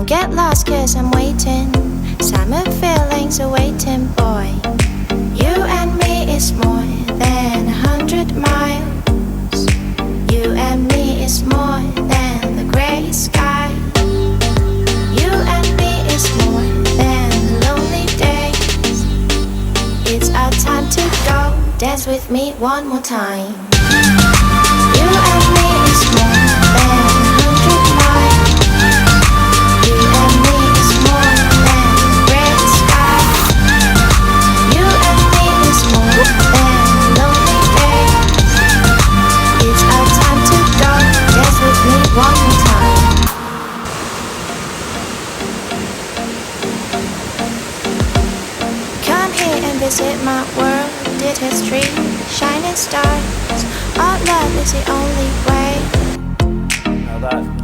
Don't get lost cause I'm waiting. Summer feelings are waiting, boy. You and me is more than 100 miles. You and me is more than the grey sky. You and me is more than the lonely days. It's our time to go. Dance with me one more time. You and me is more than 100 miles. You and me is more than gray sky. You and me is more than lonely days. It's our time to go. Dance with me one more time. Come here and visit my world. Did history, shining stars. Our love is the only way. Now that